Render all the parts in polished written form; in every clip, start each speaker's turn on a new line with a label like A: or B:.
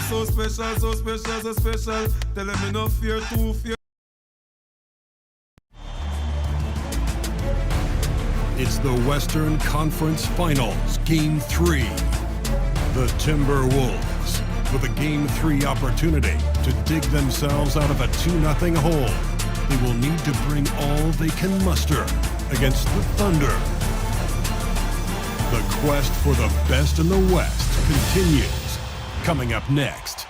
A: so special, so special, so special. Tell them enough fear, too fear.
B: It's the Western Conference Finals, Game 3. The Timberwolves, with a Game 3 opportunity to dig themselves out of a 2-0 hole. They will need to bring all they can muster against the Thunder. The quest for the best in the West continues. Coming up next.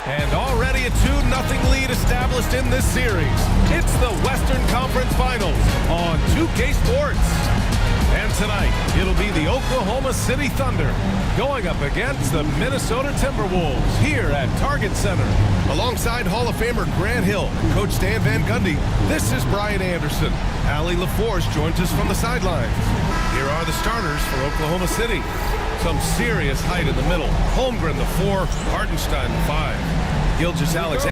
C: And already a 2-0 lead established in this series. It's the Western Conference Finals on 2K Sports. And tonight, it'll be the Oklahoma City Thunder going up against the Minnesota Timberwolves here at Target Center. Alongside Hall of Famer Grant Hill and Coach Stan Van Gundy, this is Brian Anderson. Allie LaForce joins us from the sidelines. Here are the starters for Oklahoma City. Some serious height in the middle. Holmgren, the 4, Hartenstein, the 5. Gilgeous-Alexander.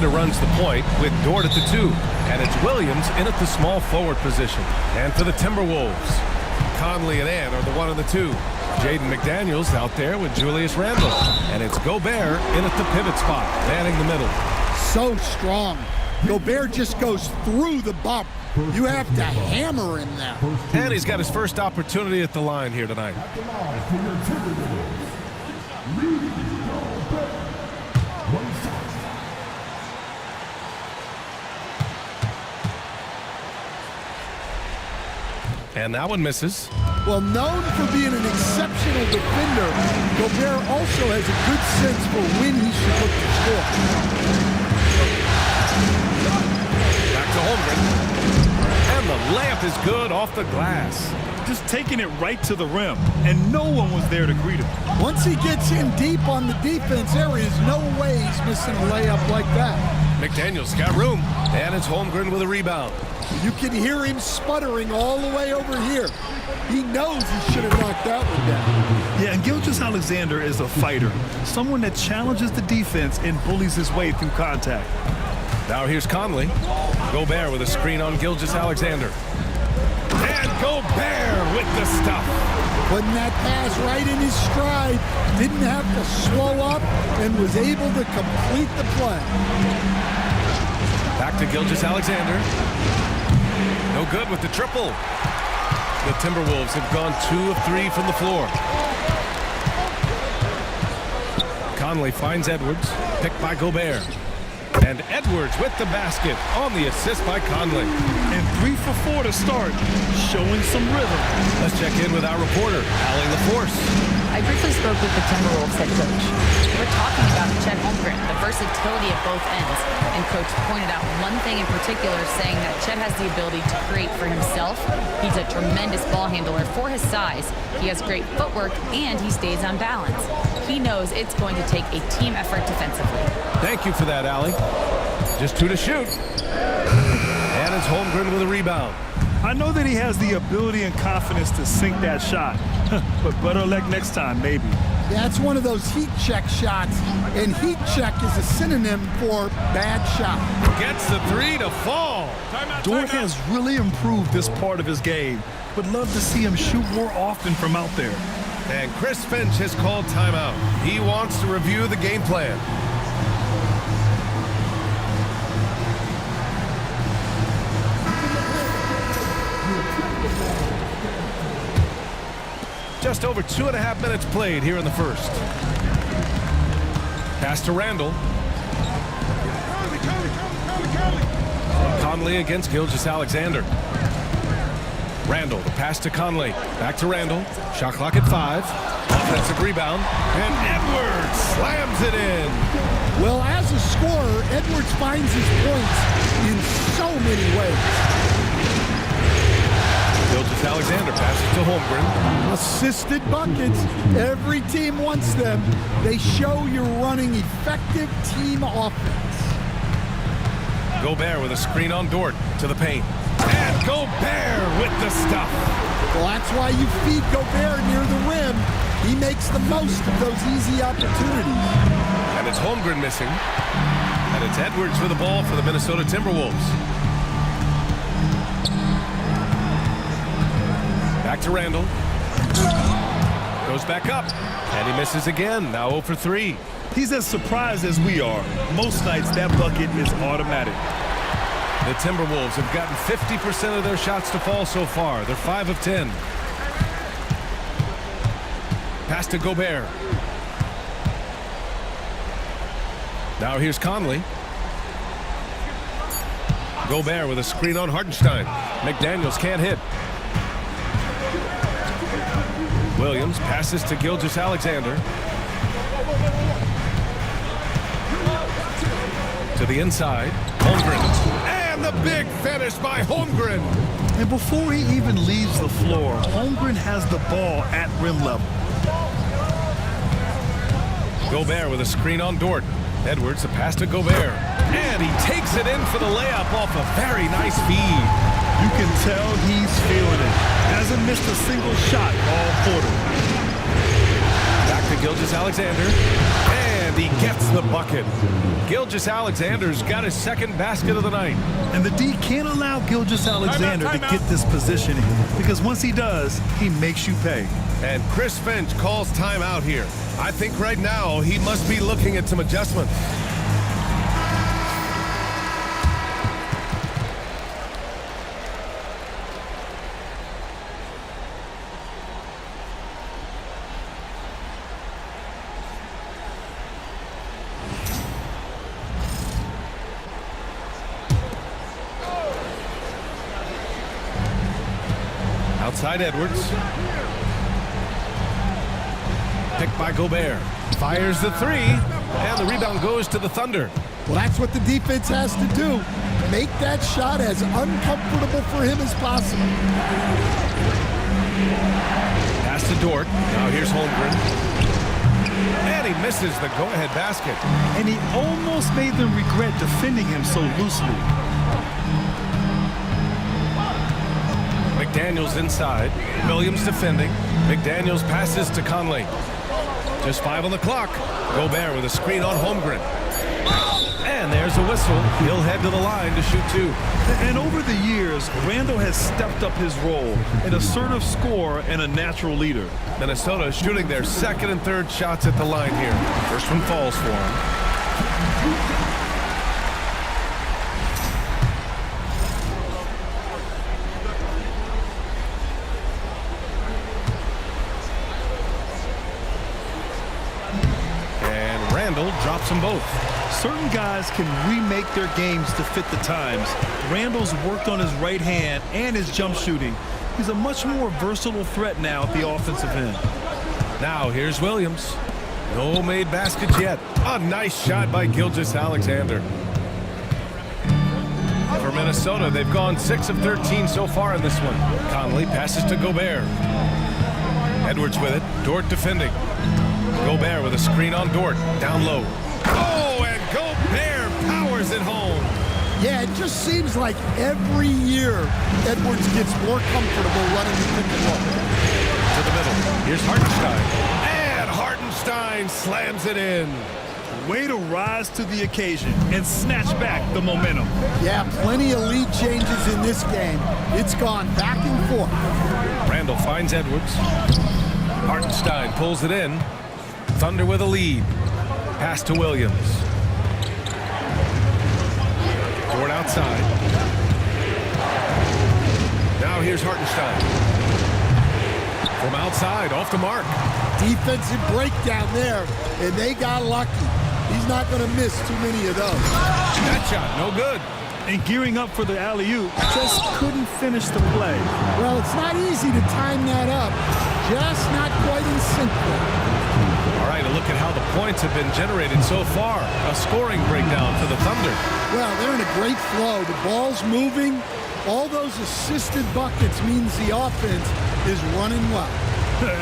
C: Runs the point with Dort at the 2, and it's Williams in at the small forward position. And for the Timberwolves, Conley and Ant are the 1 and the 2. Jaden McDaniels out there with Julius Randle, and it's Gobert in at the pivot spot, manning the middle.
D: So strong. Gobert just goes through the bump. You have to hammer him there.
C: And he's got his first opportunity at the line here tonight. And that one misses.
D: Well, known for being an exceptional defender, Gobert also has a good sense for when he should look to score.
C: Back to Holmgren. And the layup is good off the glass.
E: Just taking it right to the rim, and no one was there to greet him.
D: Once he gets in deep on the defense, there is no way he's missing a layup like that.
C: McDaniels got room, and it's Holmgren with a rebound.
D: You can hear him sputtering all the way over here. He knows he should have knocked that one down.
E: Yeah, and Gilgeous-Alexander is a fighter, someone that challenges the defense and bullies his way through contact.
C: Now here's Conley. Gobert with a screen on Gilgeous-Alexander. And Gobert with the stuff.
D: Putting that pass right in his stride. Didn't have to slow up and was able to complete the play.
C: Back to Gilgeous-Alexander. No good with the triple. The Timberwolves have gone 2 of 3 from the floor. Conley finds Edwards, picked by Gobert. And Edwards with the basket on the assist by Conley.
E: And 3 for 4 to start, showing some rhythm.
C: Let's check in with our reporter, Allie LaForce.
F: I briefly spoke with the Timberwolves head coach. We're talking about Chet Holmgren, the versatility at both ends. And coach pointed out one thing in particular, saying that Chet has the ability to create for himself. He's a tremendous ball handler for his size. He has great footwork, and he stays on balance. He knows it's going to take a team effort defensively.
C: Thank you for that, Allie. Just 2 to shoot. And it's Holmgren with a rebound.
E: I know that he has the ability and confidence to sink that shot, but better luck next time, maybe.
D: That's one of those heat check shots, and heat check is a synonym for bad shot.
C: Gets the 3 to fall.
E: Dort has really improved this part of his game. Would love to see him shoot more often from out there.
C: And Chris Finch has called timeout. He wants to review the game plan. Just over 2.5 minutes played here in the first. Pass to Randle. Conley against Gilgeous-Alexander. Randle, the pass to Conley. Back to Randle. Shot clock at 5. Offensive rebound. And Edwards slams it in.
D: Well, as a scorer, Edwards finds his points in so many ways.
C: Gilgeous-Alexander passes to Holmgren.
D: Assisted buckets. Every team wants them. They show you're running effective team offense.
C: Gobert with a screen on Dort to the paint. And Gobert with the stuff.
D: Well, that's why you feed Gobert near the rim. He makes the most of those easy opportunities.
C: And it's Holmgren missing. And it's Edwards with the ball for the Minnesota Timberwolves. Back to Randall. Goes back up. And he misses again. Now 0 for 3.
E: He's as surprised as we are. Most nights, that bucket is automatic.
C: The Timberwolves have gotten 50% of their shots to fall so far. They're 5 of 10. Pass to Gobert. Now here's Conley. Gobert with a screen on Hartenstein. McDaniels can't hit. Williams passes to Gilgeous-Alexander. To the inside. Holmgren. And the big finish by Holmgren.
E: And before he even leaves the floor, Holmgren has the ball at rim level.
C: Gobert with a screen on Dort. Edwards, the pass to Gobert. And he takes it in for the layup off a very nice feed.
E: You can tell he's feeling it. Hasn't missed a single shot all quarter.
C: Back to Gilgeous-Alexander. And he gets the bucket. Gilgeous-Alexander's got his second basket of the night.
E: And the D can't allow Gilgeous-Alexander to get this positioning, because once he does, he makes you pay.
C: And Chris Finch calls timeout here. I think right now he must be looking at some adjustments. Outside Edwards. Picked by Gobert. Fires the three. And the rebound goes to the Thunder.
D: Well, that's what the defense has to do. Make that shot as uncomfortable for him as possible.
C: Pass to Dort. Now here's Holmgren. And he misses the go-ahead basket.
E: And he almost made them regret defending him so loosely.
C: McDaniels inside. Williams defending. McDaniels passes to Conley. Just 5 on the clock. Gobert with a screen on Holmgren. And there's a whistle. He'll head to the line to shoot 2.
E: And over the years, Randall has stepped up his role, an assertive scorer and a natural leader.
C: Minnesota is shooting their second and third shots at the line here. First one falls for him. Drops them both.
E: Certain guys can remake their games to fit the times. Randall's worked on his right hand and his jump shooting. He's a much more versatile threat now at the offensive end.
C: Now here's Williams. No made baskets yet. A nice shot by Gilgeous-Alexander. For Minnesota, they've gone 6 of 13 so far in this one. Conley passes to Gobert. Edwards with it. Dort defending. Gobert with a screen on Dort. Down low. Oh, and Gobert powers it home.
D: Yeah, it just seems like every year Edwards gets more comfortable running the pick and roll.
C: To the middle. Here's Hartenstein. And Hartenstein slams it in.
E: Way to rise to the occasion and snatch back the momentum.
D: Yeah, plenty of lead changes in this game. It's gone back and forth.
C: Randall finds Edwards. Hartenstein pulls it in. Thunder with a lead. Pass to Williams. Dort outside. Now here's Hartenstein. From outside, off the mark.
D: Defensive breakdown there, and they got lucky. He's not going to miss too many of those.
C: That shot, no good.
E: And gearing up for the alley-oop, just couldn't finish the play.
D: Well, it's not easy to time that up. Just not quite in sync there.
C: All right, a look at how the points have been generated so far. A scoring breakdown for the Thunder.
D: Well, they're in a great flow. The ball's moving. All those assisted buckets means the offense is running well.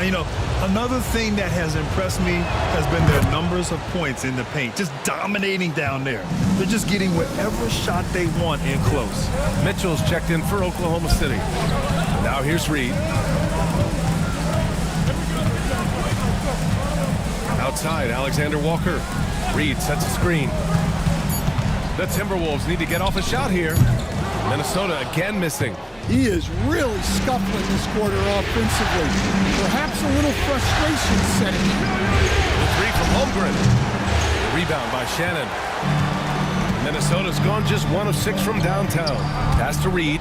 E: You know, another thing that has impressed me has been their numbers of points in the paint, just dominating down there. They're just getting whatever shot they want in close.
C: Mitchell's checked in for Oklahoma City. Now here's Reed. Outside, Alexander Walker. Reed sets a screen. The Timberwolves need to get off a shot here. Minnesota again missing.
D: He is really scuffling this quarter offensively. Perhaps a little frustration setting in.
C: The three from Holmgren. Rebound by Shannon. Minnesota's gone just 1 of 6 from downtown. Pass to Reed.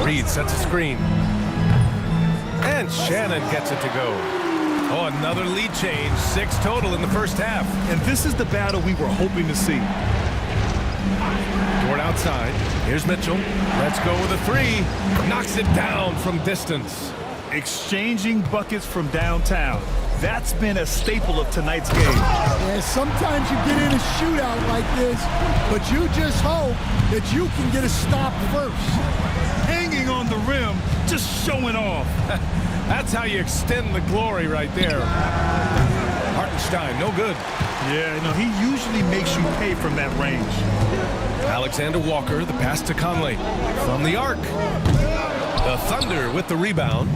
C: Reed sets a screen. And Shannon gets it to go. Oh, another lead change. 6 total in the first half.
E: And this is the battle we were hoping to see.
C: Dort outside. Here's Mitchell. Let's go with a 3. Knocks it down from distance.
E: Exchanging buckets from downtown. That's been a staple of tonight's game.
D: Yeah, sometimes you get in a shootout like this, but you just hope that you can get a stop first.
E: Hanging on the rim, just showing off.
C: That's how you extend the glory right there. Hartenstein, no good.
E: Yeah, no, he usually makes you pay from that range.
C: Alexander Walker, the pass to Conley. From the arc. The Thunder with the rebound.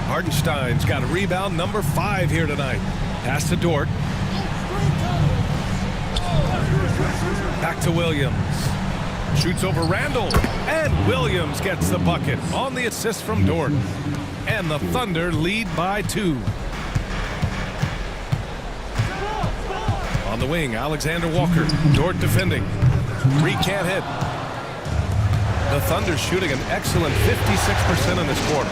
C: Hartenstein's got a rebound, number 5 here tonight. Pass to Dort. Back to Williams. Shoots over Randall. And Williams gets the bucket on the assist from Dort. And the Thunder lead by 2. On the wing, Alexander Walker. Dort defending. Reed can't hit. The Thunder shooting an excellent 56% in this quarter.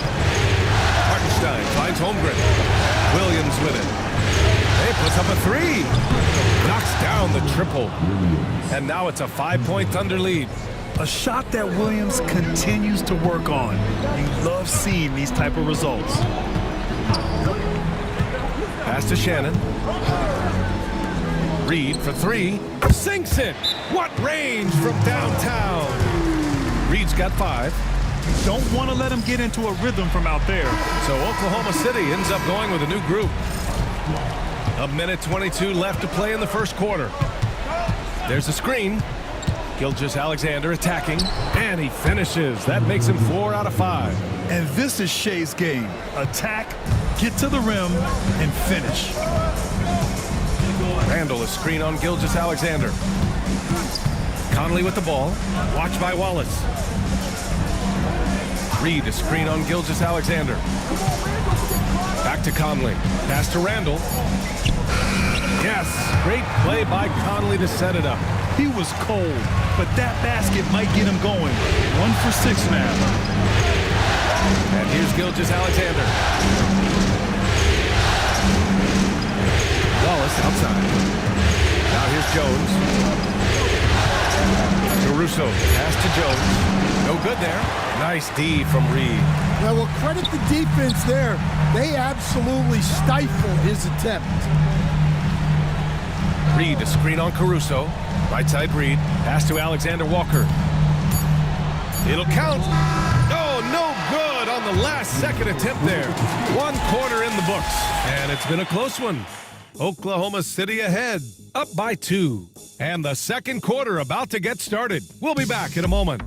C: Hartenstein finds Holmgren. Williams with it. Hey, puts up a 3. Knocks down the triple. And now it's a 5-point Thunder lead.
E: A shot that Williams continues to work on. You love seeing these type of results.
C: Pass to Shannon. Reed for 3. Sinks it. What range from downtown. Reed's got 5.
E: Don't want to let him get into a rhythm from out there.
C: So Oklahoma City ends up going with a new group. 1:22 left to play in the first quarter. There's a screen. Gilgeous-Alexander attacking, and he finishes. That makes him 4 out of 5.
E: And this is Shea's game. Attack, get to the rim, and finish.
C: Randall a screen on Gilgeous-Alexander. Conley with the ball. Watched by Wallace. Reed a screen on Gilgeous-Alexander. Back to Conley. Pass to Randall. Yes, great play by Conley to set it up.
E: He was cold, but that basket might get him going. 1 for 6 now.
C: And here's Gilgeous-Alexander. Wallace outside. Now here's Jones. Caruso, pass to Jones. No good there. Nice D from Reed.
D: Now, we'll credit the defense there. They absolutely stifled his attempt.
C: Reed a screen on Caruso. Right side Reed. Pass to Alexander Walker. It'll count. Oh, no good on the last second attempt there. 1 quarter in the books. And it's been a close one. Oklahoma City ahead, up by 2. And the second quarter about to get started. We'll be back in a moment.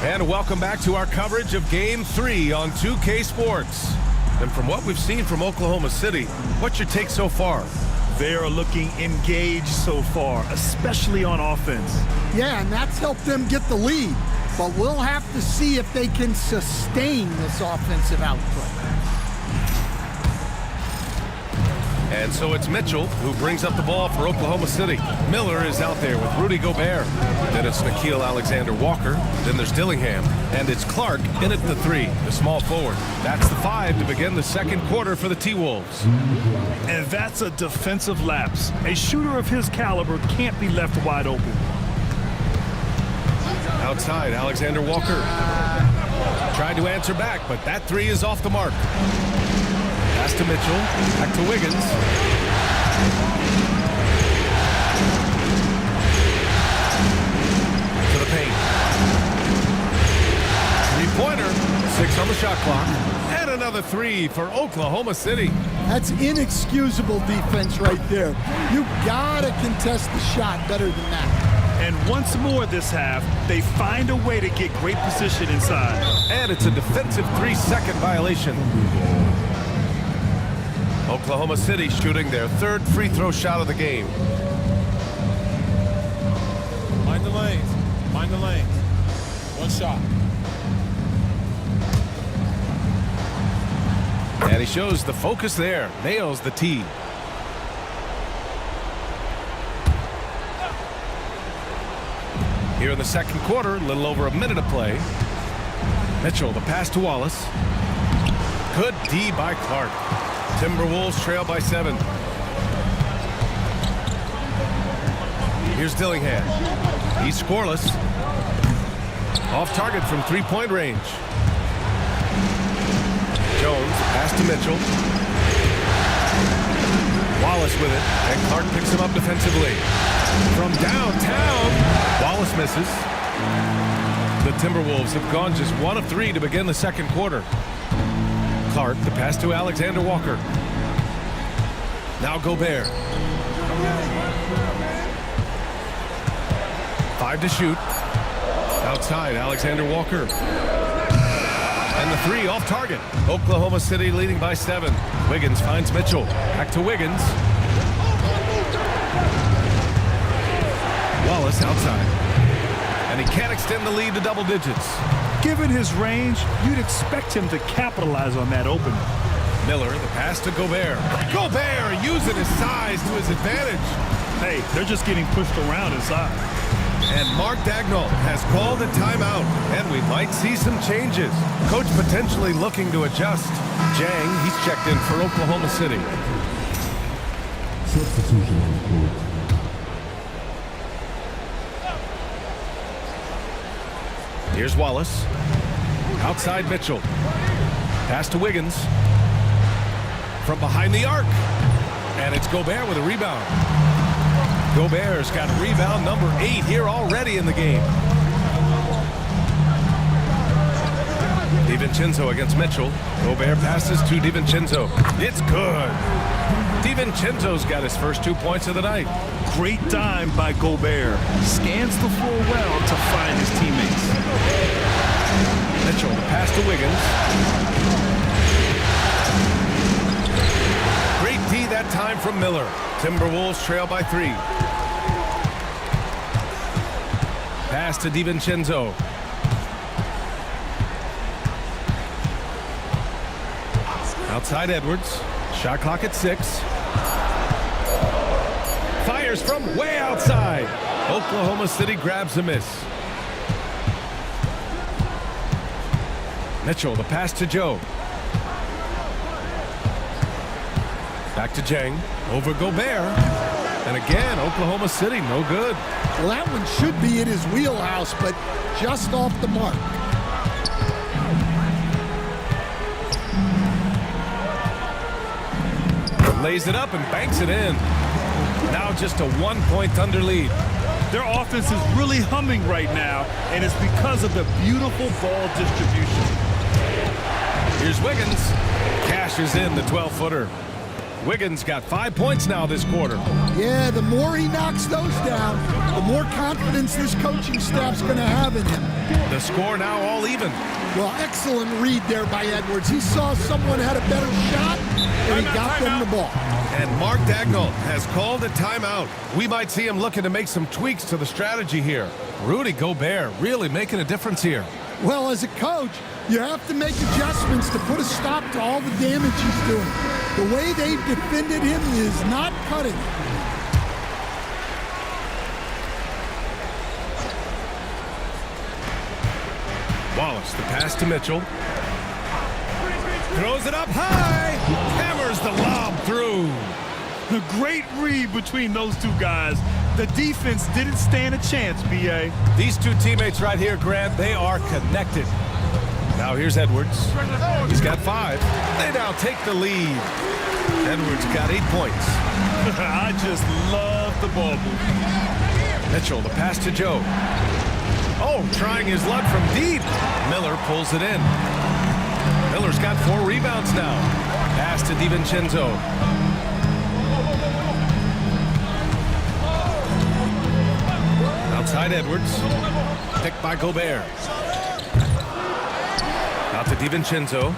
C: And welcome back to our coverage of Game 3 on 2K Sports. And from what we've seen from Oklahoma City, what's your take so far?
E: They are looking engaged so far, especially on offense.
D: Yeah, and that's helped them get the lead. But we'll have to see if they can sustain this offensive output.
C: And so it's Mitchell who brings up the ball for Oklahoma City. Miller is out there with Rudy Gobert. Then it's Nickeil Alexander-Walker. Then there's Dillingham. And it's Clark in at the 3, the small forward. That's the 5 to begin the second quarter for the T-Wolves.
E: And that's a defensive lapse. A shooter of his caliber can't be left wide open.
C: Outside, Alexander-Walker tried to answer back, but that 3 is off the mark. Pass to Mitchell, back to Wiggins. To the paint. Three-pointer, 6 on the shot clock. And another 3 for Oklahoma City.
D: That's inexcusable defense right there. You gotta contest the shot better than that.
E: And once more this half, they find a way to get great position inside.
C: And it's a defensive 3-second violation. Oklahoma City shooting their 3rd free throw shot of the game.
A: Mind the lanes. Mind the lanes. One shot.
C: And he shows the focus there. Nails the tee. Here in the second quarter, a little over a minute of play. Mitchell, the pass to Wallace. Good D by Clark. Timberwolves trail by 7. Here's Dillingham. He's scoreless. Off target from 3-point range. Jones, pass to Mitchell. Wallace with it, and Clark picks him up defensively. From downtown, Wallace misses. The Timberwolves have gone just 1 of 3 to begin the second quarter. Clark, the pass to Alexander-Walker. Now Gobert. 5 to shoot. Outside, Alexander-Walker. And the 3 off target. Oklahoma City leading by 7. Wiggins finds Mitchell. Back to Wiggins. Wallace outside. And he can't extend the lead to double digits.
E: Given his range, you'd expect him to capitalize on that opening.
C: Miller, the pass to Gobert. Gobert using his size to his advantage.
E: Hey, they're just getting pushed around inside.
C: And Mark Daigneault has called a timeout, and we might see some changes. Coach potentially looking to adjust. Jang, he's checked in for Oklahoma City.
B: Substitution on the court.
C: Here's Wallace. Outside Mitchell. Pass to Wiggins. From behind the arc. And it's Gobert with a rebound. Gobert's got rebound number 8 here already in the game. DiVincenzo against Mitchell. Gobert passes to DiVincenzo. It's good. DiVincenzo's got his first 2 points of the night.
E: Great dime by Gobert. Scans the floor well to find his teammates.
C: Mitchell, the pass to Wiggins. Great D that time from Miller. Timberwolves trail by 3. Pass to DiVincenzo. Outside Edwards. Shot clock at 6. Fires from way outside. Oklahoma City grabs a miss. Mitchell, the pass to Joe. Back to Jang. Over Gobert. And again, Oklahoma City, no good.
D: Well, that one should be in his wheelhouse, but just off the mark.
C: Lays it up and banks it in. Now just a 1-point under lead.
E: Their offense is really humming right now, and it's because of the beautiful ball distribution.
C: Here's Wiggins. Cashes in the 12-footer. Wiggins got 5 points now this quarter.
D: Yeah, the more he knocks those down, the more confidence this coaching staff's going to have in him.
C: The score now all even.
D: Well, excellent read there by Edwards. He saw someone had a better shot, and he got them the ball.
C: And Mark Daigneault has called a timeout. We might see him looking to make some tweaks to the strategy here. Rudy Gobert really making a difference here.
D: Well, as a coach, you have to make adjustments to put a stop to all the damage he's doing. The way they've defended him is not cutting.
C: Wallace, the pass to Mitchell. Throws it up high. Hammers the lob through.
E: A great read between those two guys. The defense didn't stand a chance, B.A.
C: These two teammates right here, Grant, they are connected. Now here's Edwards. He's got 5. They now take the lead. Edwards got 8 points.
E: I just love the ball move.
C: Mitchell, the pass to Joe. Oh, trying his luck from deep. Miller pulls it in. Miller's got 4 rebounds now. Pass to DiVincenzo. Outside Edwards. Picked by Gobert. Out to DiVincenzo.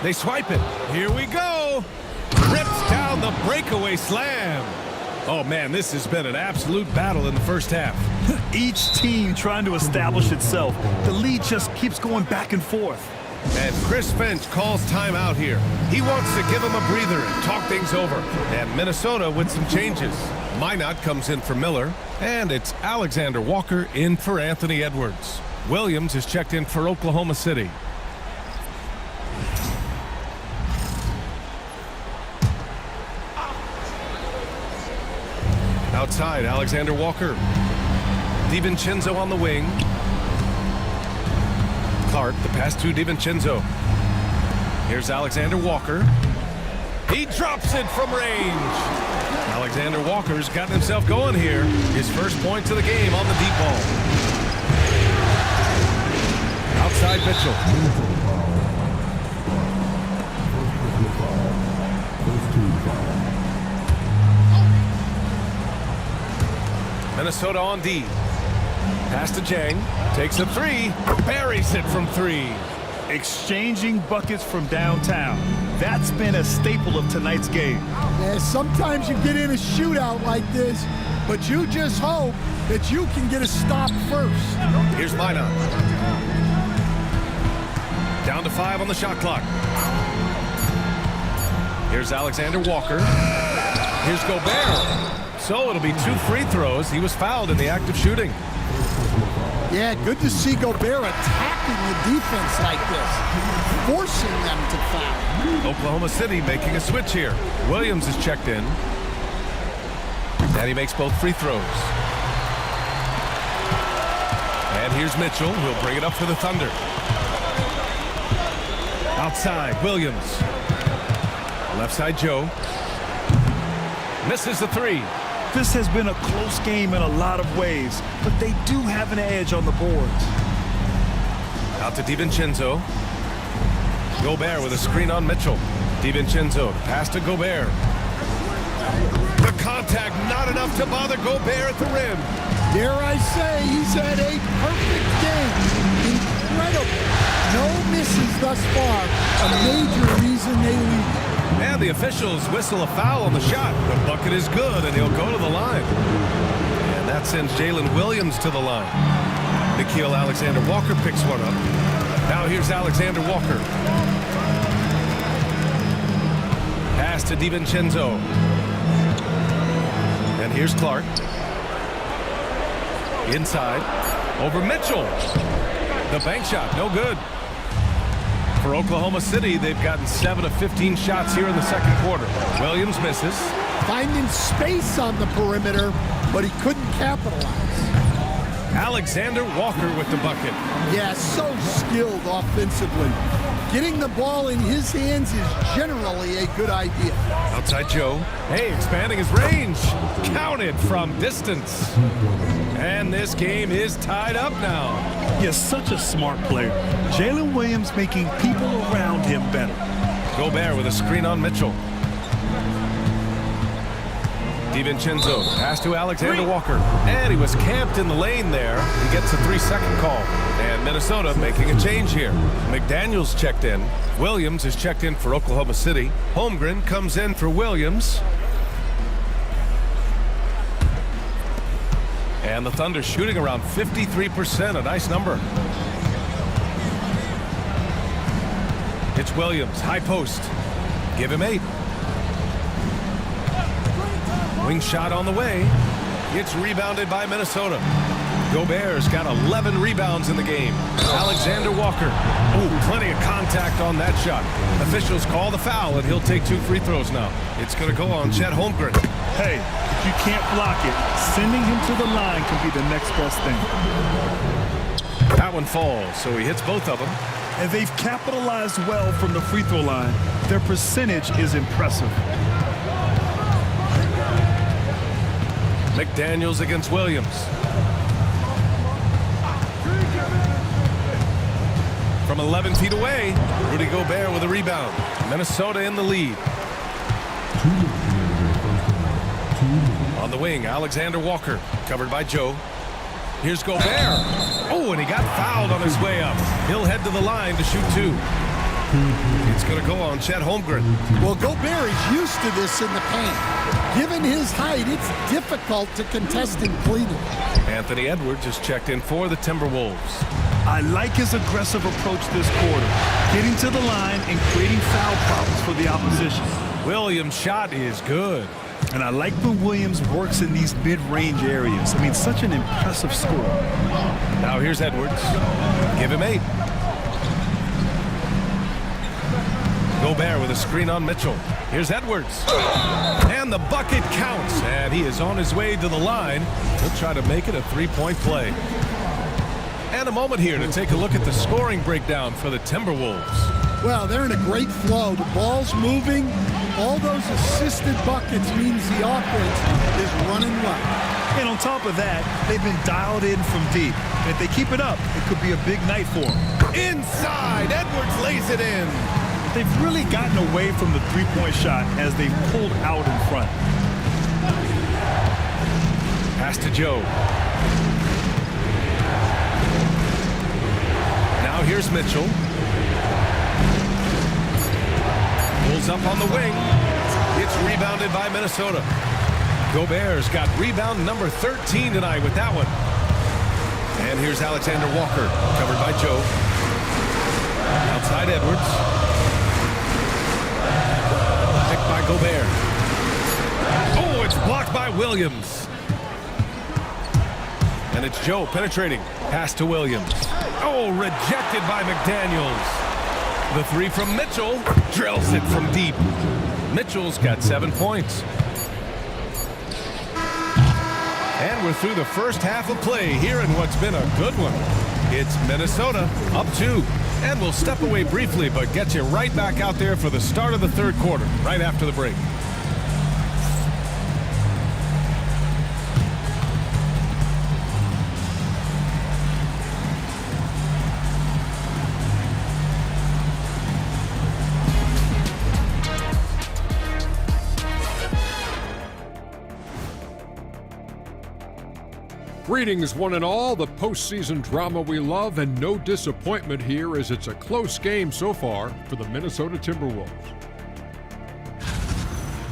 C: They swipe it. Here we go. Rips down the breakaway slam. Oh, man, this has been an absolute battle in the first half.
E: Each team trying to establish itself. The lead just keeps going back and forth.
C: And Chris Finch calls timeout here. He wants to give him a breather and talk things over. And Minnesota with some changes. Minot comes in for Miller. And it's Alexander Walker in for Anthony Edwards. Williams is checked in for Oklahoma City. Outside, Alexander Walker. DiVincenzo on the wing. Clark, the pass to DiVincenzo. Here's Alexander Walker. He drops it from range. Alexander Walker's gotten himself going here. His first points of the game on the deep ball. Outside Mitchell. Minnesota on D. Pass to Jang. Takes a 3. Buries it from 3.
E: Exchanging buckets from downtown. That's been a staple of tonight's game.
D: Yeah, sometimes you get in a shootout like this, but you just hope that you can get a stop first.
C: Here's Minot. Down to 5 on the shot clock. Here's Alexander Walker. Here's Gobert. So it'll be 2 free throws. He was fouled in the act of shooting.
D: Yeah, good to see Gobert attacking the defense like this, forcing them to foul.
C: Oklahoma City making a switch here. Williams is checked in. And he makes both free throws. And here's Mitchell, who'll bring it up for the Thunder. Outside, Williams. Left side, Joe. Misses the 3.
E: This has been a close game in a lot of ways, but they do have an edge on the boards.
C: Out to DiVincenzo. Gobert with a screen on Mitchell. DiVincenzo, pass to Gobert. The contact not enough to bother Gobert at the rim.
D: Dare I say, he's had a perfect game. Incredible. No misses thus far. A major reason they lead.
C: And the officials whistle a foul on the shot. The bucket is good, and he'll go to the line. And that sends Jalen Williams to the line. Nickeil Alexander-Walker picks one up. Now here's Alexander Walker. Pass to DiVincenzo. And here's Clark. Inside. Over Mitchell. The bank shot, no good. For Oklahoma City, they've gotten 7 of 15 shots here in the second quarter. Williams misses.
D: Finding space on the perimeter, but he couldn't capitalize.
C: Alexander Walker with the bucket.
D: Yeah, so skilled offensively. Getting the ball in his hands is generally a good idea.
C: Outside Joe. Hey, expanding his range. Counted from distance. And this game is tied up now.
E: He's such a smart player. Jalen Williams making people around him better.
C: Gobert with a screen on Mitchell. DiVincenzo, pass to Alexander Walker. And he was camped in the lane there. He gets a 3-second call. And Minnesota making a change here. McDaniels checked in. Williams is checked in for Oklahoma City. Holmgren comes in for Williams. And the Thunder shooting around 53%, a nice number. It's Williams, high post. Give him 8. Wing shot on the way. It's rebounded by Minnesota. Gobert's got 11 rebounds in the game. Alexander Walker. Oh, plenty of contact on that shot. Officials call the foul, and he'll take 2 free throws now. It's going to go on Chet Holmgren.
E: Hey, if you can't block it, sending him to the line can be the next best thing.
C: That one falls, so he hits both of them.
E: And they've capitalized well from the free throw line. Their percentage is impressive.
C: McDaniels against Williams. From 11 feet away, Rudy Gobert with a rebound. Minnesota in the lead. On the wing, Alexander Walker, covered by Joe. Here's Gobert. Oh, and he got fouled on his way up. He'll head to the line to shoot 2. It's going to go on Chet Holmgren.
D: Well, Gobert is used to this in the paint. Given his height, it's difficult to contest him cleanly.
C: Anthony Edwards has checked in for the Timberwolves.
E: I like his aggressive approach this quarter, getting to the line and creating foul problems for the opposition.
C: Williams' shot is good.
E: And I like when Williams works in these mid-range areas. I mean, such an impressive score.
C: Now here's Edwards. Give him 8. Gobert with a screen on Mitchell. Here's Edwards. And the bucket counts. And he is on his way to the line. He'll try to make it a 3-point play. And a moment here to take a look at the scoring breakdown for the Timberwolves.
D: Well, they're in a great flow. The ball's moving. All those assisted buckets means the offense is running well.
E: And on top of that, they've been dialed in from deep. And if they keep it up, it could be a big night for them.
C: Inside, Edwards lays it in.
E: They've really gotten away from the three-point shot as they've pulled out in front.
C: Pass to Joe. Now here's Mitchell. Pulls up on the wing. It's rebounded by Minnesota. Gobert's got rebound number 13 tonight with that one. And here's Alexander Walker, covered by Joe. Outside Edwards. Picked by Gobert. Oh, it's blocked by Williams. And it's Joe penetrating. Pass to Williams. Oh, rejected by McDaniels. The 3 from Mitchell. Drills it from deep. Mitchell's got 7 points. And we're through the first half of play here in what's been a good one. It's Minnesota up 2. And we'll step away briefly, but get you right back out there for the start of the third quarter, right after the break.
G: Greetings, one and all. The postseason drama we love, and no disappointment here as it's a close game so far for the Minnesota Timberwolves.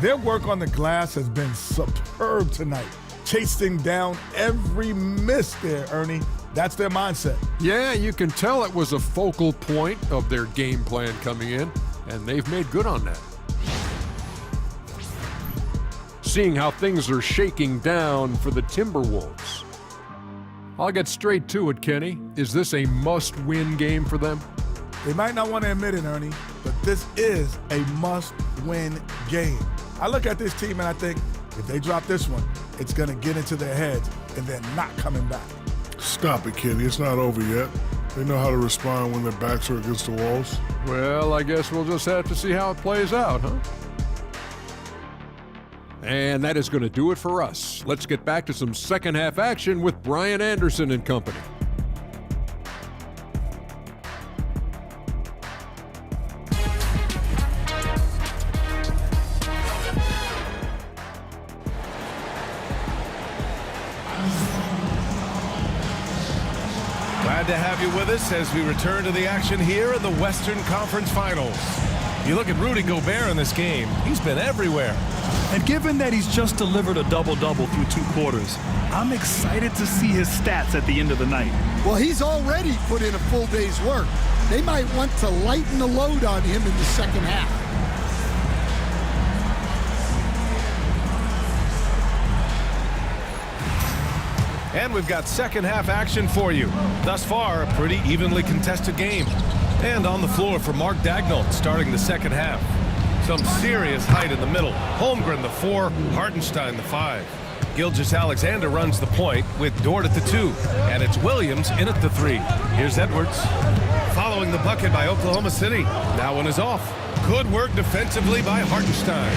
H: Their work on the glass has been superb tonight, chasing down every miss there, Ernie. That's their mindset.
G: Yeah, you can tell it was a focal point of their game plan coming in, and they've made good on that. Seeing how things are shaking down for the Timberwolves. I'll get straight to it, Kenny. Is this a must-win game for them?
H: They might not want to admit it, Ernie, but this is a must-win game. I look at this team and I think if they drop this one, it's going to get into their heads and they're not coming back.
I: Stop it, Kenny. It's not over yet. They know how to respond when their backs are against the walls.
G: Well, I guess we'll just have to see how it plays out, huh? And that is going to do it for us. Let's get back to some second half action with Brian Anderson and company.
C: Glad to have you with us as we return to the action here in the Western Conference Finals. You look at Rudy Gobert in this game, he's been everywhere.
E: And given that he's just delivered a double-double through 2 quarters, I'm excited to see his stats at the end of the night.
D: Well, he's already put in a full day's work. They might want to lighten the load on him in the second half.
C: And we've got second half action for you. Thus far, a pretty evenly contested game. And on the floor for Mark Dagnall starting the second half. Some serious height in the middle. Holmgren the 4, Hartenstein the 5. Gilgeous-Alexander runs the point with Dort at the 2. And it's Williams in at the 3. Here's Edwards. Following the bucket by Oklahoma City. That one is off. Good work defensively by Hartenstein.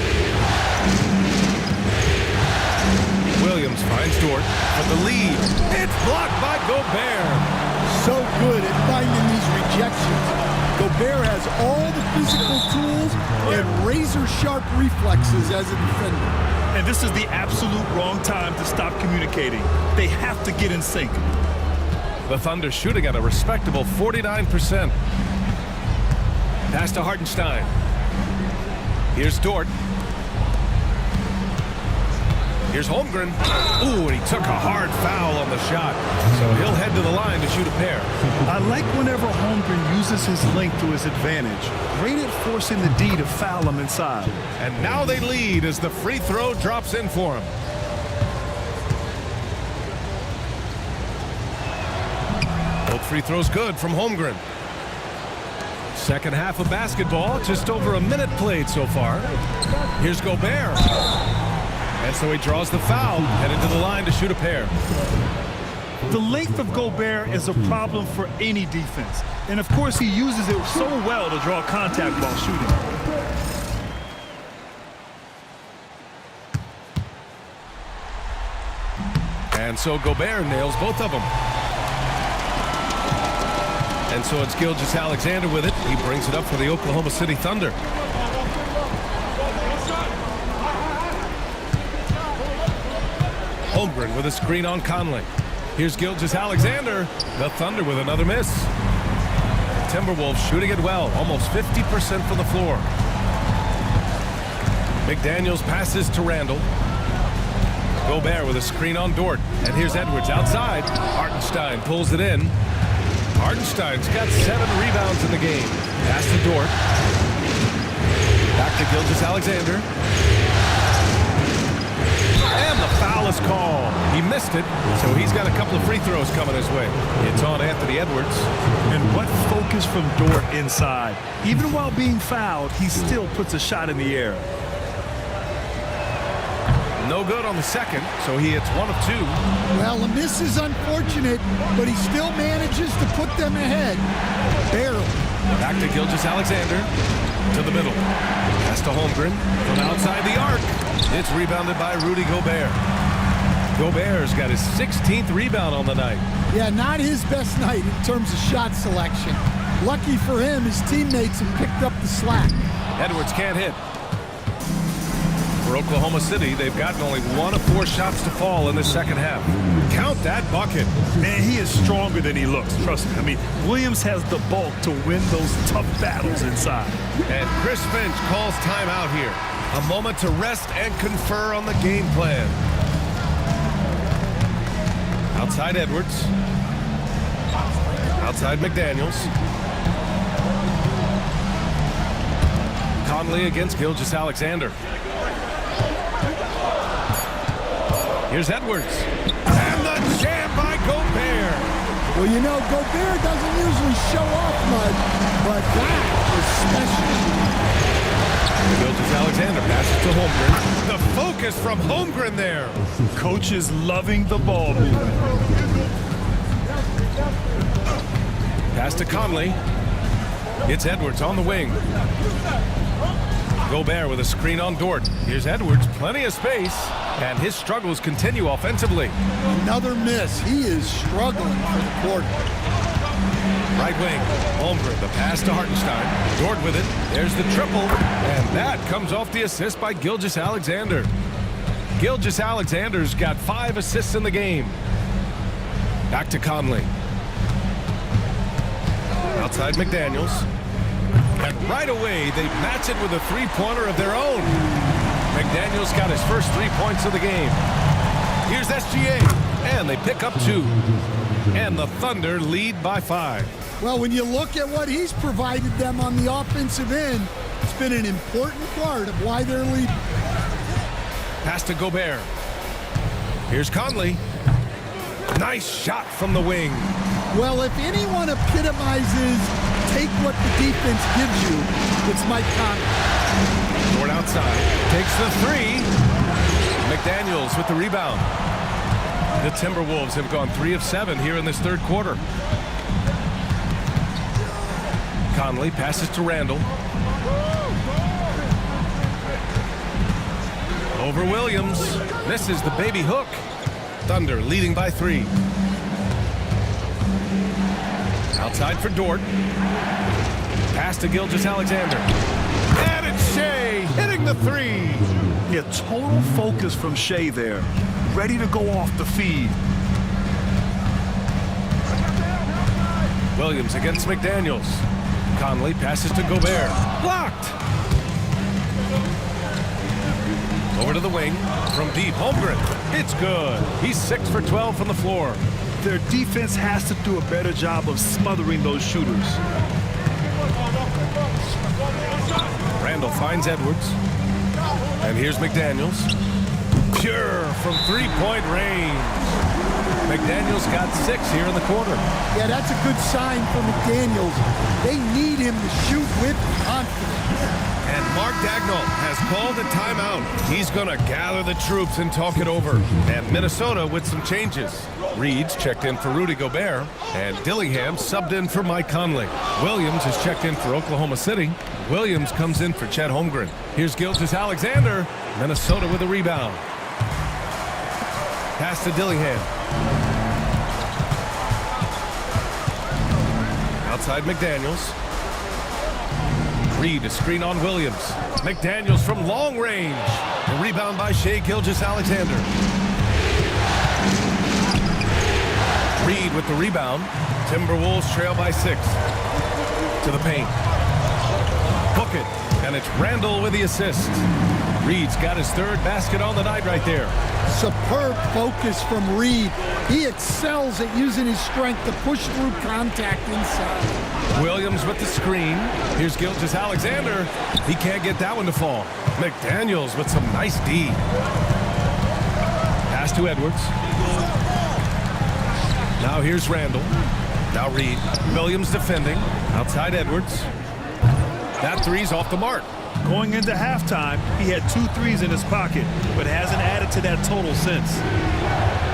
C: Williams finds Dort for the lead. It's blocked by Gobert.
D: So good at finding these rejections. Gobert has all the physical tools and razor-sharp reflexes as a defender.
E: And this is the absolute wrong time to stop communicating. They have to get in sync.
C: The Thunder shooting at a respectable 49%. Pass to Hartenstein. Here's Dort. Here's Holmgren. Ooh, and he took a hard foul on the shot. So he'll head to the line to shoot a pair.
E: I like whenever Holmgren uses his length to his advantage. Great at forcing the D to foul him inside.
C: And now they lead as the free throw drops in for him. Both free throws good from Holmgren. Second half of basketball, just over a minute played so far. Here's Gobert. And so he draws the foul, headed to the line to shoot a pair.
E: The length of Gobert is a problem for any defense. And of course, he uses it so well to draw contact while shooting.
C: And so Gobert nails both of them. And so it's Gilgeous-Alexander with it. He brings it up for the Oklahoma City Thunder. Holmgren with a screen on Conley. Here's Gilgeous-Alexander. The Thunder with another miss. Timberwolves shooting it well, almost 50% from the floor. McDaniels passes to Randall. Gobert with a screen on Dort. And here's Edwards outside. Hartenstein pulls it in. Hartenstein's got 7 rebounds in the game. Pass to Dort. Back to Gilgeous-Alexander. And the foul is called. He missed it, so he's got a couple of free throws coming his way. It's on Anthony Edwards.
E: And what focus from Dort inside. Even while being fouled, he still puts a shot in the air.
C: No good on the second, so he hits 1 of 2.
D: Well, the miss is unfortunate, but he still manages to put them ahead. Barely.
C: Back to Gilgeous-Alexander. To the middle. Pass to Holmgren from outside the arc. It's rebounded by Rudy Gobert. Gobert's got his 16th rebound on the night.
D: Yeah, not his best night in terms of shot selection. Lucky for him, his teammates have picked up the slack.
C: Edwards can't hit. For Oklahoma City, they've gotten only 1 of 4 shots to fall in the second half. Count that bucket.
E: Man, he is stronger than he looks, trust me. I mean, Williams has the bulk to win those tough battles inside.
C: And Chris Finch calls timeout here. A moment to rest and confer on the game plan. Outside Edwards. Outside McDaniels. Conley against Gilgeous-Alexander. Here's Edwards. And the jam by Gobert.
D: Well, you know, Gobert doesn't usually show off much, but that was special.
C: Gilgeous-Alexander passes to Holmgren. The focus from Holmgren there.
E: Coach is loving the ball movement.
C: Pass to Conley. It's Edwards on the wing. Gobert with a screen on Dort. Here's Edwards, plenty of space, and his struggles continue offensively.
D: Another miss. He is struggling for the quarter.
C: Right wing, Holmgren, the pass to Hartenstein. Dort with it. There's the triple, and that comes off the assist by Gilgeous-Alexander. Gilgeous-Alexander's got 5 assists in the game. Back to Conley. Outside McDaniels. And right away, they match it with a three-pointer of their own. McDaniels got his first 3 points of the game. Here's SGA, and they pick up 2. And the Thunder lead by 5.
D: Well, when you look at what he's provided them on the offensive end, it's been an important part of why they're leading.
C: Pass to Gobert. Here's Conley. Nice shot from the wing.
D: Well, if anyone epitomizes take what the defense gives you, it's Mike Conley.
C: Short outside. Takes the three. McDaniels with the rebound. The Timberwolves have gone 3 of 7 here in this third quarter. Conley passes to Randall. Over Williams. This is the baby hook. Thunder leading by 3. Outside for Dort. Pass to Gilgeous-Alexander. And it's Shea hitting the 3.
E: Yeah, total focus from Shea there. Ready to go off the feed.
C: Williams against McDaniels. Conley passes to Gobert. Blocked. Over to the wing. From deep, Holmgren. It's good. He's 6 for 12 from the floor.
E: Their defense has to do a better job of smothering those shooters.
C: Randall finds Edwards. And here's McDaniels. Pure from three-point range. McDaniels got 6 here in the quarter.
D: Yeah, that's a good sign for McDaniels. They need him to shoot with confidence.
C: And Mark Dagnall has called a timeout. He's going to gather the troops and talk it over. And Minnesota with some changes. Reed's checked in for Rudy Gobert. And Dillingham subbed in for Mike Conley. Williams is checked in for Oklahoma City. Williams comes in for Chet Holmgren. Here's Gilgeous-Alexander. Minnesota with a rebound. Pass to Dillingham. Outside McDaniels. Reed, a screen on Williams. McDaniels from long range. The rebound by Shea Gilgeous-Alexander. Reed with the rebound. Timberwolves trail by 6. To the paint. Book it. And it's Randall with the assist. Reed's got his 3rd basket on the night right there.
D: Superb focus from Reed. He excels at using his strength to push through contact inside.
C: Williams with the screen. Here's Gilgeous-Alexander. He can't get that one to fall. McDaniels with some nice D. Pass to Edwards. Now here's Randall. Now Reed. Williams defending. Outside Edwards. That 3's off the mark.
E: Going into halftime, he had 2 threes in his pocket, but hasn't added to that total since.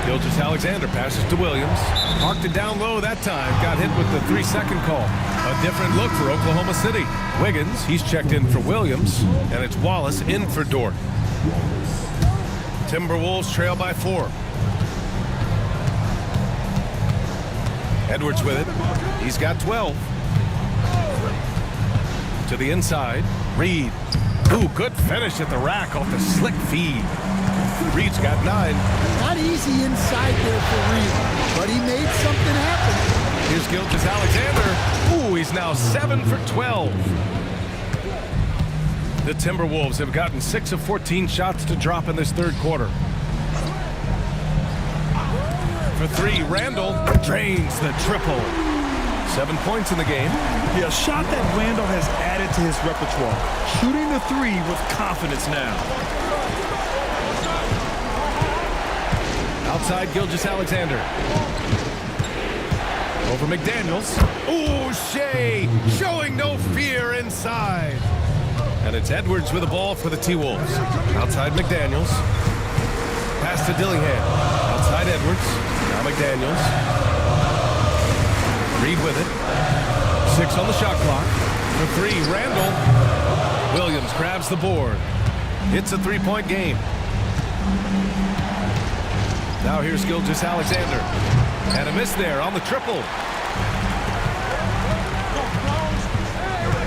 C: Gilgeous-Alexander passes to Williams. Marked it down low that time. Got hit with the 3-second call. A different look for Oklahoma City. Wiggins, he's checked in for Williams. And it's Wallace in for Dort. Timberwolves trail by 4. Edwards with it. He's got 12. To the inside. Reed. Ooh, good finish at the rack off the slick feed. Reed's got 9.
D: Not easy inside there for Reed, but he made something happen.
C: Here's Gilgeous-Alexander. Ooh, he's now 7 for 12. The Timberwolves have gotten 6 of 14 shots to drop in this third quarter. For 3, Randall drains the triple. 7 points in the game.
E: Yeah, a shot that Randall has added to his repertoire. Shooting the 3 with confidence now.
C: Outside Gilgeous-Alexander. Over McDaniels. Ooh, Shea showing no fear inside. And it's Edwards with the ball for the T-Wolves. Outside McDaniels. Pass to Dillingham. Outside Edwards. Now McDaniels. Reed with it. 6 on the shot clock. For 3, Randall. Williams grabs the board. It's a 3-point game. Now here's Gilgeous-Alexander. And a miss there on the triple.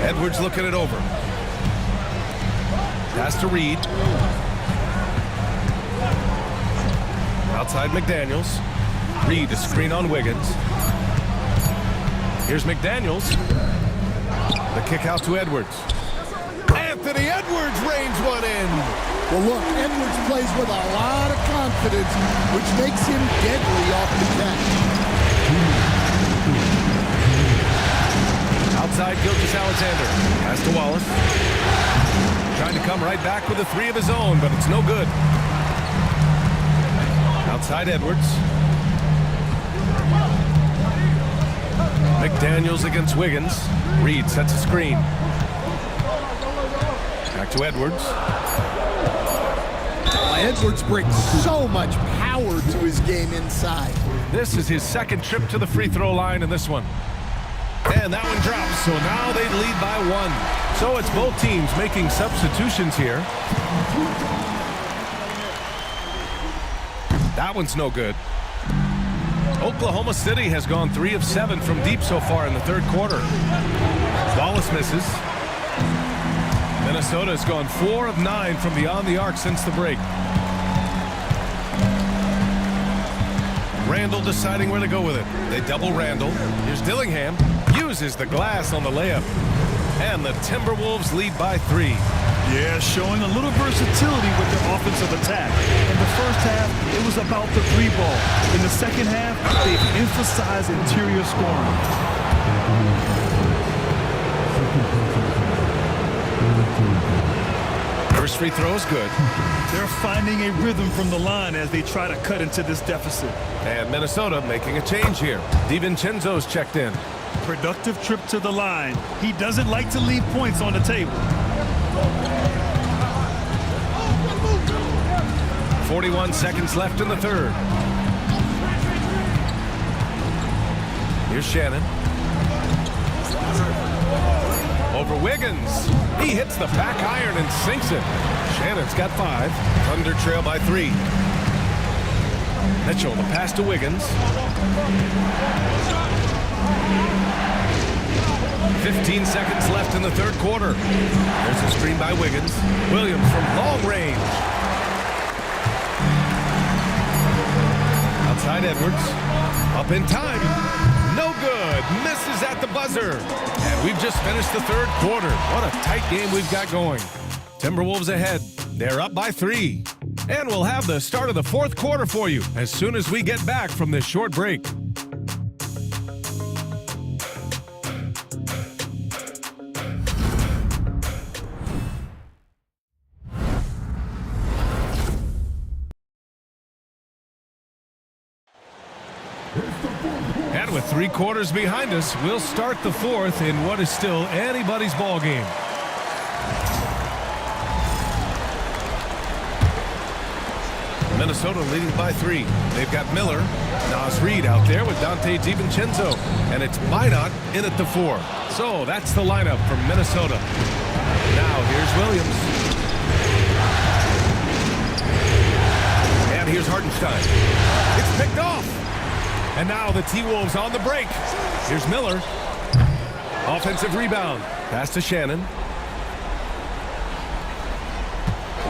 C: Edwards looking it over. Pass to Reed. Outside McDaniels. Reed, a screen on Wiggins. Here's McDaniels. The kick out to Edwards. Anthony Edwards rains one in.
D: Well, look, Edwards plays with a lot of confidence, which makes him deadly off the catch. Outside
C: Gilgeous-Alexander. Pass to Wallace. Trying to come right back with a 3 of his own, but it's no good. Outside Edwards. McDaniels against Wiggins. Reed sets a screen. Back to Edwards.
D: Edwards brings so much power to his game inside.
C: This is his second trip to the free throw line in this one. And that one drops, so now they lead by 1. So it's both teams making substitutions here. That one's no good. Oklahoma City has gone 3 of 7 from deep so far in the third quarter. Wallace misses. Minnesota has gone 4 of 9 from beyond the arc since the break. Randall deciding where to go with it. They double Randall. Here's Dillingham. Uses the glass on the layup. And the Timberwolves lead by 3.
E: Yeah, showing a little versatility with their offensive attack. In the first half, it was about the 3 ball. In the second half, they've emphasized interior scoring.
C: First free throw is good.
E: They're finding a rhythm from the line as they try to cut into this deficit.
C: And Minnesota making a change here. DiVincenzo's checked in.
E: Productive trip to the line. He doesn't like to leave points on the table.
C: 41 seconds left in the third. Here's Shannon. Over Wiggins. He hits the back iron and sinks it. Shannon's got 5. Thunder trail by 3. Mitchell, the pass to Wiggins. 15 seconds left in the third quarter. There's a screen by Wiggins. Williams from long range. Outside Edwards. Up in time. No good. Misses at the buzzer. And we've just finished the third quarter. What a tight game we've got going. Timberwolves ahead. They're up by 3. And we'll have the start of the fourth quarter for you as soon as we get back from this short break. And with 3 quarters behind us, we'll start the fourth in what is still anybody's ball game. Minnesota leading by 3. They've got Miller, Naz Reid out there with Dante DiVincenzo, and it's Minot in at the 4. So that's the lineup from Minnesota. Now here's Williams. And here's Hartenstein. It's picked off. And now the T-Wolves on the break. Here's Miller. Offensive rebound. Pass to Shannon.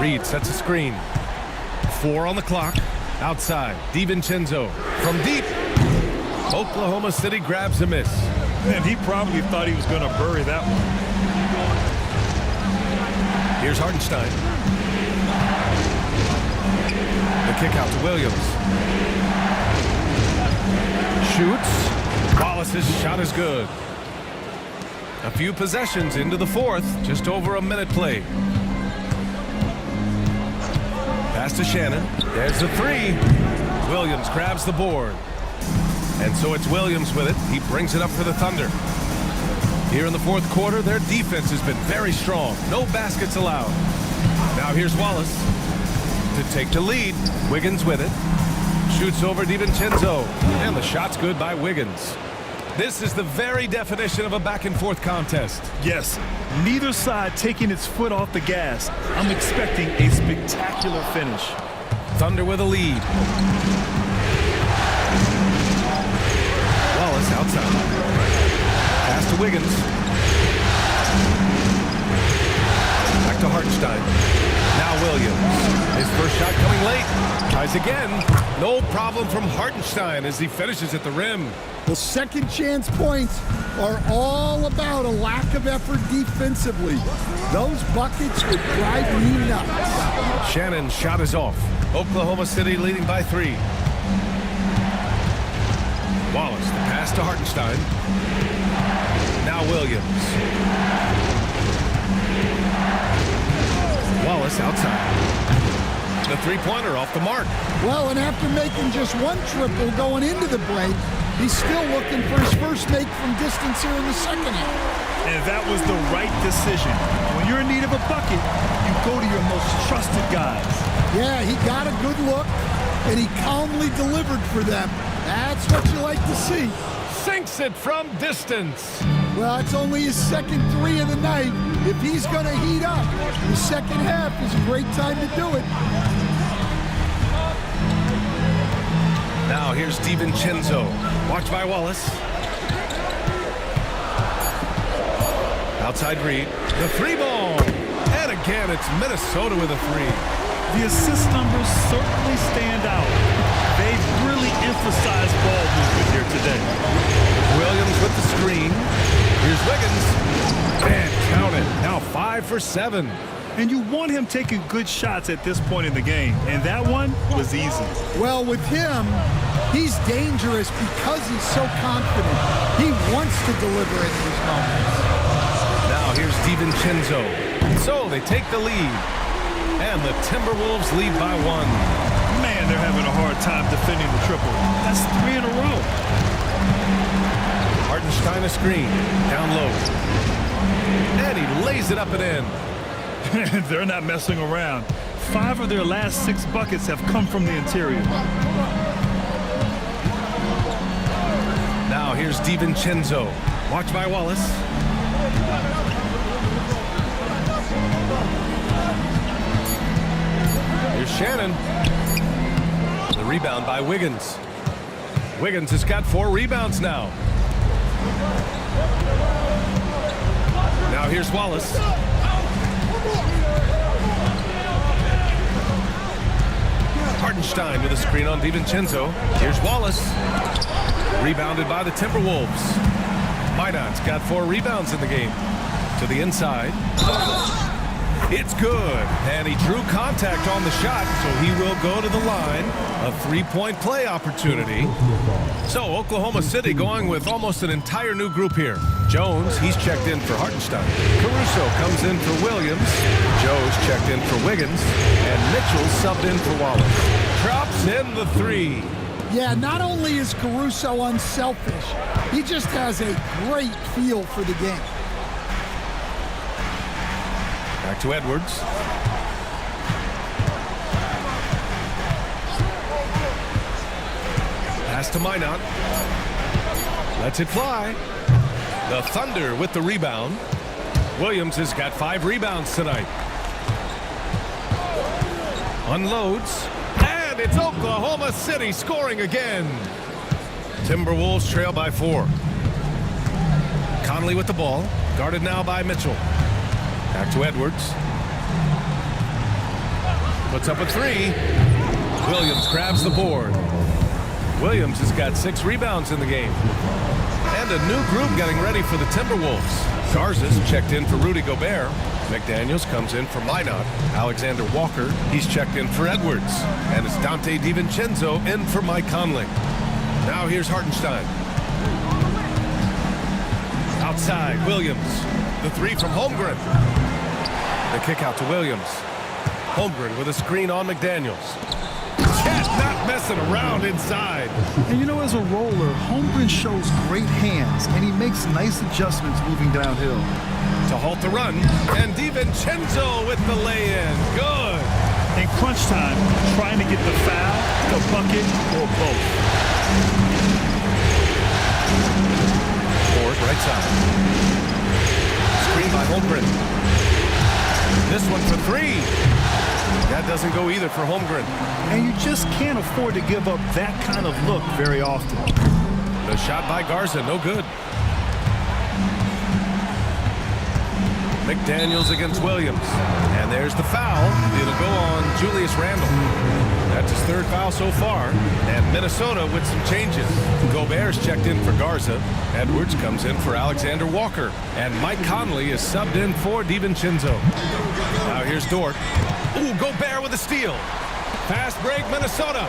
C: Reed sets a screen. 4 on the clock. Outside. DiVincenzo from deep. Oklahoma City grabs a miss.
E: And he probably thought he was going to bury that one.
C: Here's Hartenstein. The kick out to Williams. Shoots. Wallace's shot is good. A few possessions into the fourth. Just over a minute played. Pass to Shannon. There's the 3. Williams grabs the board. And so it's Williams with it. He brings it up for the Thunder. Here in the fourth quarter, their defense has been very strong. No baskets allowed. Now here's Wallace to take the lead. Wiggins with it. Shoots over DiVincenzo. And the shot's good by Wiggins. This is the very definition of a back-and-forth contest.
E: Yes, neither side taking its foot off the gas. I'm expecting a spectacular finish.
C: Thunder with a lead. Wallace outside. Pass to Wiggins. Back to Hartenstein. Now Williams. His first shot coming late. Tries again. No problem from Hartenstein as he finishes at the rim.
D: Well, second chance points are all about a lack of effort defensively. Those buckets would drive me nuts.
C: Shannon's shot is off. Oklahoma City leading by 3. Wallace, the pass to Hartenstein. Now Williams. Wallace outside. The 3-pointer off the mark.
D: Well, and after making just 1 triple going into the break, He's still looking for his first make from distance here in the second half.
E: And that was the right decision. When you're in need of a bucket, you go to your most trusted guys.
D: Yeah, he got a good look, and he calmly delivered for them. That's what you like to see.
C: Sinks it from distance.
D: Well, it's only his second three of the night. If he's going to heat up, the second half is a great time to do it.
C: Now here's DiVincenzo. Watch by Wallace. Outside read. The three ball. And again, it's Minnesota with a three.
E: The assist numbers certainly stand out. They've really emphasized ball movement here today.
C: Williams with the screen. Here's Wiggins. And count it. Now 5 for 7.
E: And you want him taking good shots at this point in the game. And that one was easy.
D: Well, with him, he's dangerous because he's so confident. He wants to deliver in these moments.
C: Now here's DiVincenzo. So they take the lead. And the Timberwolves lead by 1.
E: Man, they're having a hard time defending the triple. That's 3 in a row.
C: Hartenstein a screen. Down low. And he lays it up and in.
E: They're not messing around. 5 of their last 6 buckets have come from the interior.
C: Now here's DiVincenzo. Watch by Wallace. Here's Shannon. The rebound by Wiggins. Wiggins has got 4 rebounds now. Now here's Wallace. Hartenstein with a screen on DiVincenzo. Here's Wallace. Rebounded by the Timberwolves. Minot's got 4 rebounds in the game. To the inside. It's good. And he drew contact on the shot, so he will go to the line. A 3-point play opportunity. So Oklahoma City going with almost an entire new group here. Jones, he's checked in for Hartenstein. Caruso comes in for Williams. Joe's checked in for Wiggins. And Mitchell subbed in for Wallace. Drops in the 3.
D: Yeah, not only is Caruso unselfish, he just has a great feel for the game.
C: Back to Edwards. Pass to Minot. Lets it fly. The Thunder with the rebound. Williams has got 5 rebounds tonight. Unloads. And it's Oklahoma City scoring again. Timberwolves trail by 4. Conley with the ball. Guarded now by Mitchell. Back to Edwards. Puts up a 3. Williams grabs the board. Williams has got 6 rebounds in the game. And a new group getting ready for the Timberwolves. Garza's checked in for Rudy Gobert. McDaniels comes in for Minot. Alexander Walker, he's checked in for Edwards. And it's Dante DiVincenzo in for Mike Conley. Now here's Hartenstein. Outside, Williams. The 3 from Holmgren. The kick out to Williams. Holmgren with a screen on McDaniels. Chet not messing around inside.
E: And you know, as a roller, Holmgren shows great hands, and he makes nice adjustments moving downhill.
C: To halt the run, and DiVincenzo with the lay-in. Good.
E: In crunch time, trying to get the foul, the bucket, or both.
C: Ford, right side. Screen by Holmgren. This one for 3. That doesn't go either for Holmgren.
E: And you just can't afford to give up that kind of look very often.
C: The shot by Garza, no good. McDaniels against Williams. And there's the foul. It'll go on Julius Randle. That's his 3rd foul so far. And Minnesota with some changes. Gobert's checked in for Garza. Edwards comes in for Alexander Walker. And Mike Conley is subbed in for DiVincenzo. Now here's Dort. Ooh, Gobert with a steal. Fast break, Minnesota.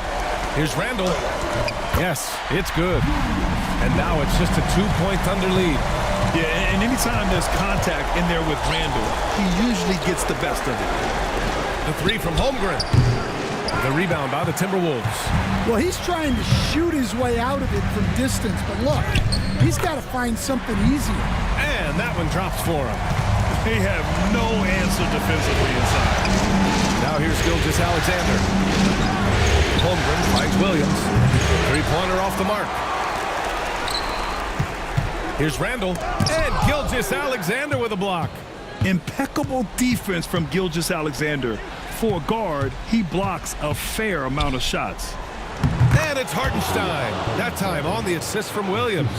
C: Here's Randle. Yes, it's good. And now it's just a 2-point Thunder lead.
E: Yeah, and anytime there's contact in there with Randle, he usually gets the best of it.
C: The 3 from Holmgren. The rebound by the Timberwolves.
D: Well, he's trying to shoot his way out of it from distance, but look, he's got to find something easier.
C: And that one drops for him.
E: They have no answer defensively inside.
C: Now here's Gilgeous Alexander. Holmgren finds Williams. Three-pointer off the mark. Here's Randall. And Gilgeous Alexander with a block.
E: Impeccable defense from Gilgeous Alexander. For a guard, he blocks a fair amount of shots.
C: And it's Hartenstein. That time on the assist from Williams.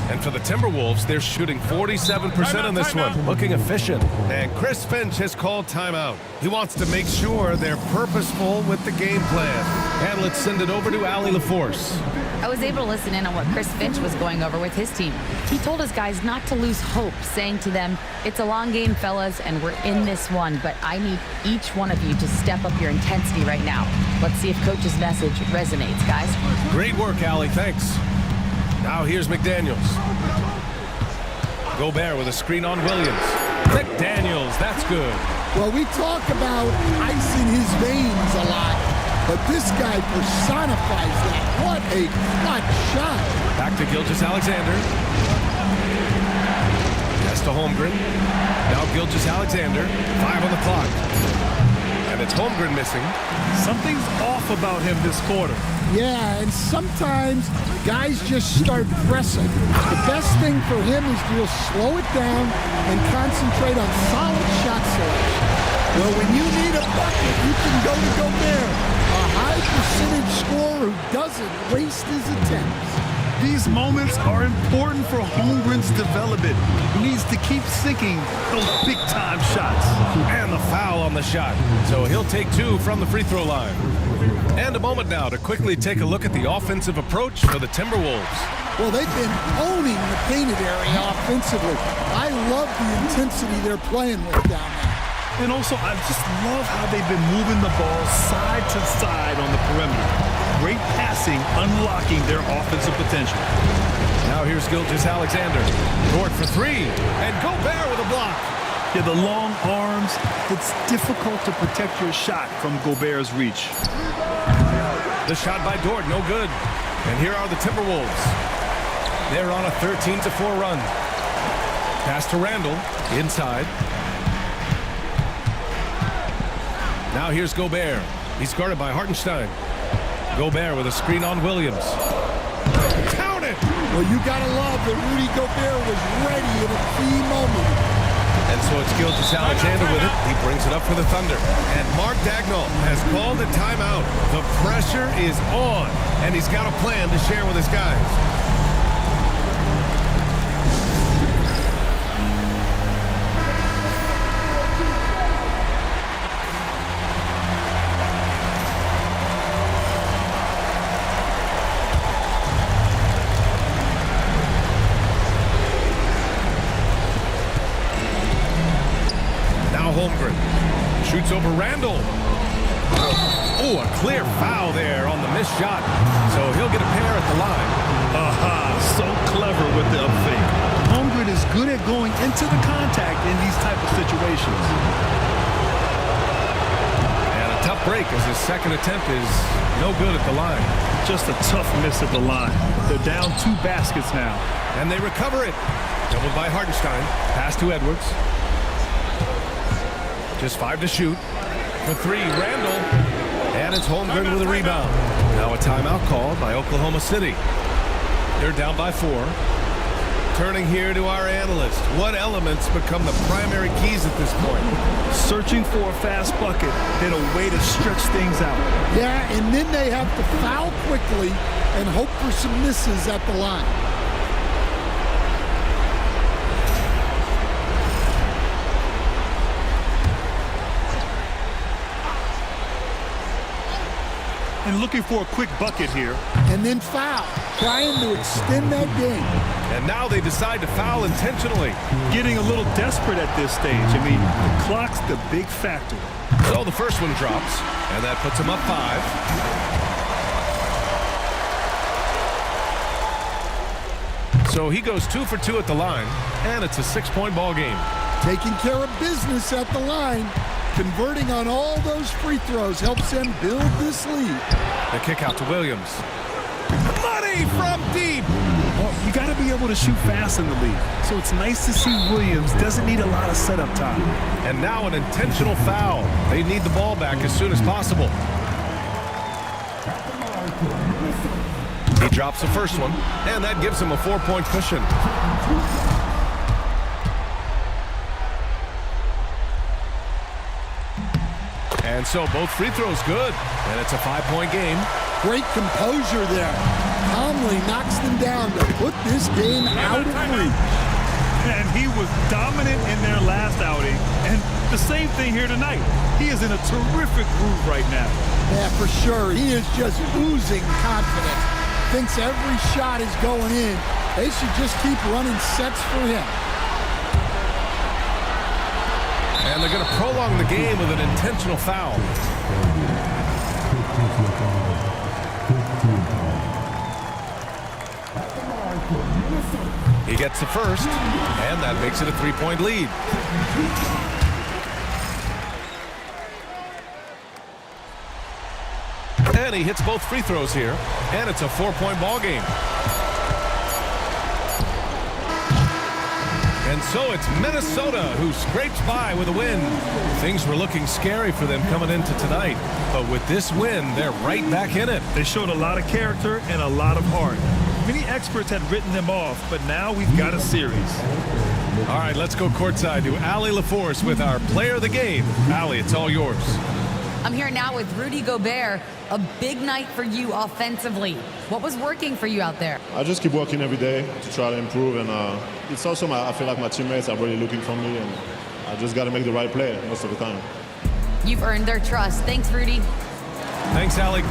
C: And for the Timberwolves, they're shooting 47% in this one, looking efficient. And Chris Finch has called timeout. He wants to make sure they're purposeful with the game plan. And let's send it over to Allie LaForce.
F: I was able to listen in on what Chris Finch was going over with his team. He told his guys not to lose hope, saying to them, it's a long game, fellas, and we're in this one, but I need each one of you to step up your intensity right now. Let's see if Coach's message resonates, guys.
C: Great work, Allie. Thanks. Now here's McDaniels. Gobert with a screen on Williams. McDaniels, that's good.
D: Well, we talk about ice in his veins a lot, but this guy personifies that. What a clutch shot.
C: Back to Gilgeous Alexander. Pass to Holmgren. Now Gilgeous Alexander. 5 on the clock. And it's Holmgren missing.
E: Something's off about him this quarter.
D: Yeah, and sometimes guys just start pressing. The best thing for him is to just slow it down and concentrate on solid shot selection. Well, when you need a bucket, you can go to Gobert, a high percentage scorer who doesn't waste his attempts.
E: These moments are important for Holmgren's development. He needs to keep sinking those big-time shots.
C: And the foul on the shot. So he'll take 2 from the free throw line. And a moment now to quickly take a look at the offensive approach for the Timberwolves.
D: Well, they've been owning the painted area offensively. I love the intensity they're playing with down there.
E: And also, I just love how they've been moving the ball side to side on the perimeter. Great passing, unlocking their offensive potential.
C: Now here's Gilgeous Alexander. Dort for 3. And Gobert with a block.
E: Yeah, the long arms, it's difficult to protect your shot from Gobert's reach.
C: The shot by Dort, no good. And here are the Timberwolves. They're on a 13-4 run. Pass to Randall, inside. Now here's Gobert. He's guarded by Hartenstein. Gobert with a screen on Williams. Count it!
D: Well, you gotta love that Rudy Gobert was ready at a key moment.
C: And so it's Gilgeous Alexander with it. He brings it up for the Thunder. And Mark Dagnall has called a timeout. The pressure is on, and he's got a plan to share with his guys. Holmgren shoots over Randall. Oh, a clear foul there on the missed shot. So he'll get a pair at the line.
E: So clever with the up fake. Holmgren is good at going into the contact in these type of situations.
C: And a tough break as his second attempt is no good at the line.
E: Just a tough miss at the line. They're down 2 baskets now.
C: And they recover it. Doubled by Hartenstein. Pass to Edwards. Just 5 to shoot. For 3, Randall. And it's Holmgren with a rebound. Now a timeout called by Oklahoma City. They're down by 4. Turning here to our analyst. What elements become the primary keys at this point?
E: Searching for a fast bucket and a way to stretch things out.
D: Yeah, and then they have to foul quickly and hope for some misses at the line.
E: And looking for a quick bucket here.
D: And then foul, trying to extend that game.
C: And now they decide to foul intentionally.
E: Getting a little desperate at this stage. I mean, the clock's the big factor.
C: So the first one drops, and that puts him up 5. So he goes 2 for 2 at the line, and it's a 6-point ball game.
D: Taking care of business at the line. Converting on all those free throws helps them build this lead.
C: The kick out to Williams. Money from deep.
E: Well, you got to be able to shoot fast in the league. So it's nice to see Williams doesn't need a lot of setup time.
C: And now an intentional foul. They need the ball back as soon as possible. He drops the first one, and that gives him a 4-point cushion. And so both free throws good, and it's a 5-point game.
D: Great composure there. Calmly knocks them down to put this game out of reach.
E: And he was dominant in their last outing. And the same thing here tonight. He is in a terrific groove right now.
D: Yeah, for sure. He is just oozing confidence. Thinks every shot is going in. They should just keep running sets for him.
C: And they're going to prolong the game with an intentional foul. He gets the first, and that makes it a 3-point lead. And he hits both free throws here, and it's a 4-point ball game. And so it's Minnesota who scrapes by with a win. Things were looking scary for them coming into tonight, but with this win, they're right back in it.
E: They showed a lot of character and a lot of heart. Many experts had written them off, but now we've got a series.
C: All right, let's go courtside to Allie LaForce with our player of the game. Allie, it's all yours.
F: I'm here now with Rudy Gobert. A big night for you offensively. What was working for you out there?
J: I just keep working every day to try to improve, and it's also I feel like my teammates are really looking for me, and I just got to make the right play most of the time.
F: You've earned their trust. Thanks, Rudy.
C: Thanks, Allie.